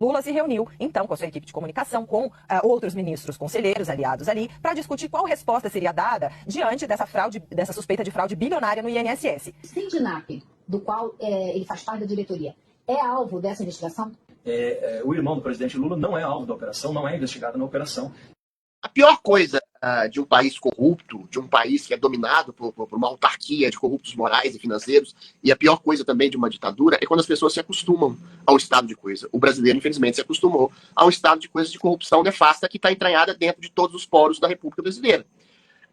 Lula se reuniu, então, com a sua equipe de comunicação, com outros ministros conselheiros aliados ali, para discutir qual resposta seria dada diante dessa suspeita de fraude bilionária no INSS. Sindinap, do qual ele faz parte da diretoria, é alvo dessa investigação? O irmão do presidente Lula não é alvo da operação, não é investigado na operação. A pior coisa de um país corrupto, de um país que é dominado por uma autarquia de corruptos morais e financeiros, e a pior coisa também de uma ditadura é quando as pessoas se acostumam ao estado de coisa. O brasileiro, infelizmente, se acostumou a um estado de coisa de corrupção nefasta que está entranhada dentro de todos os poros da República Brasileira.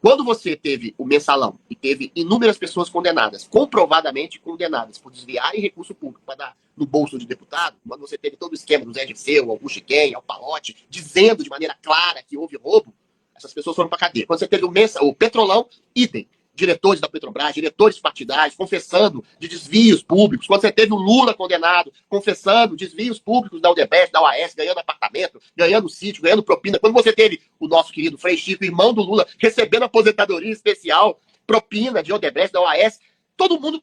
Quando você teve o mensalão e teve inúmeras pessoas condenadas, comprovadamente condenadas por desviarem recurso público para dar no bolso de deputado, quando você teve todo o esquema do Zé Dirceu, Augusto Quem, Alpalote, dizendo de maneira clara que houve roubo, essas pessoas foram para a cadeia. Quando você teve o Petrolão, idem. Diretores da Petrobras, diretores partidários, confessando de desvios públicos. Quando você teve o Lula condenado, confessando desvios públicos da Odebrecht, da OAS, ganhando apartamento, ganhando sítio, ganhando propina. Quando você teve o nosso querido Frei Chico, irmão do Lula, recebendo aposentadoria especial, propina de Odebrecht, da OAS, todo mundo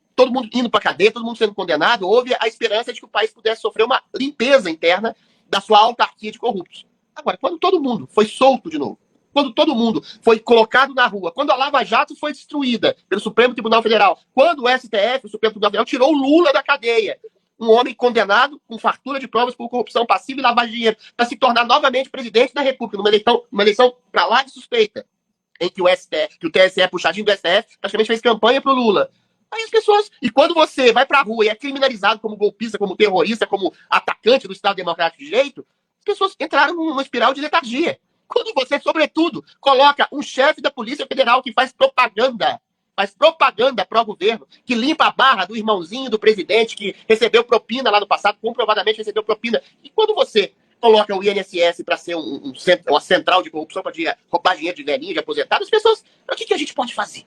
indo para a cadeia, todo mundo sendo condenado, houve a esperança de que o país pudesse sofrer uma limpeza interna da sua autarquia de corruptos. Agora, quando todo mundo foi solto de novo, quando todo mundo foi colocado na rua, quando a Lava Jato foi destruída pelo Supremo Tribunal Federal, quando o STF, o Supremo Tribunal Federal, tirou o Lula da cadeia, um homem condenado com fartura de provas por corrupção passiva e lavagem de dinheiro, para se tornar novamente presidente da República, numa eleição para lá de suspeita, em que o TSE, puxadinho do STF, praticamente fez campanha para o Lula. Aí as pessoas... E quando você vai para a rua e é criminalizado como golpista, como terrorista, como atacante do Estado Democrático de Direito, as pessoas entraram numa espiral de letargia. Quando você, sobretudo, coloca um chefe da Polícia Federal que faz propaganda pró-governo, que limpa a barra do irmãozinho do presidente que recebeu propina lá no passado, comprovadamente recebeu propina. E quando você coloca o INSS para ser uma central de corrupção, para roubar dinheiro de velhinho, de aposentado, as pessoas... O que a gente pode fazer?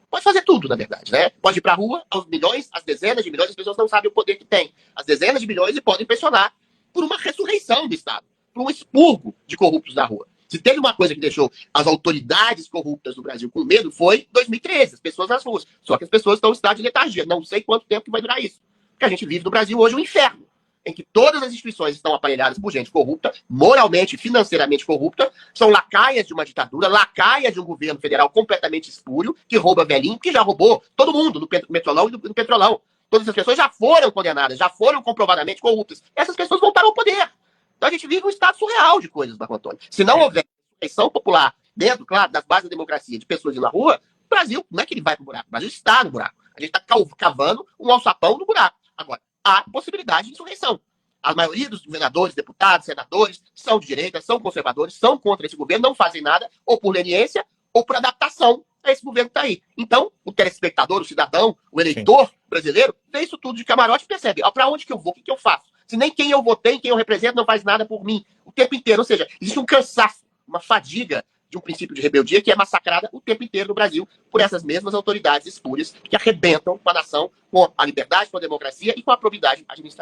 Pode fazer tudo, na verdade, né? Pode ir para a rua, aos milhões, às dezenas de milhões, as pessoas não sabem o poder que tem. As dezenas de milhões e podem pressionar por uma ressurreição do Estado, por um expurgo de corruptos da rua. Se teve uma coisa que deixou as autoridades corruptas do Brasil com medo, foi 2013, as pessoas nas ruas. Só que as pessoas estão em estado de letargia. Não sei quanto tempo que vai durar isso. Porque a gente vive no Brasil hoje um inferno, em que todas as instituições estão aparelhadas por gente corrupta, moralmente e financeiramente corrupta, são lacaias de uma ditadura, lacaias de um governo federal completamente espúrio, que rouba velhinho, que já roubou todo mundo no Metrolão e no Petrolão. Todas essas pessoas já foram condenadas, já foram comprovadamente corruptas. Essas pessoas voltaram ao poder. Então a gente vive um estado surreal de coisas, Marco Antônio. Se não houver eleição popular dentro, claro, das bases da democracia, de pessoas indo na rua, o Brasil, não é que ele vai pro buraco, o Brasil está no buraco. A gente está cavando um alçapão no buraco. Agora, há possibilidade de insurreição. A maioria dos governadores, deputados, senadores, são de direita, são conservadores, são contra esse governo, não fazem nada, ou por leniência, ou por adaptação a esse governo que está aí. Então, o telespectador, o cidadão, o eleitor brasileiro, vê isso tudo de camarote e percebe, para onde que eu vou, o que eu faço? Se nem quem eu votei, quem eu represento, não faz nada por mim o tempo inteiro. Ou seja, existe um cansaço, uma fadiga de um princípio de rebeldia que é massacrada o tempo inteiro no Brasil por essas mesmas autoridades espúrias que arrebentam com a nação, com a liberdade, com a democracia e com a probidade administrativa.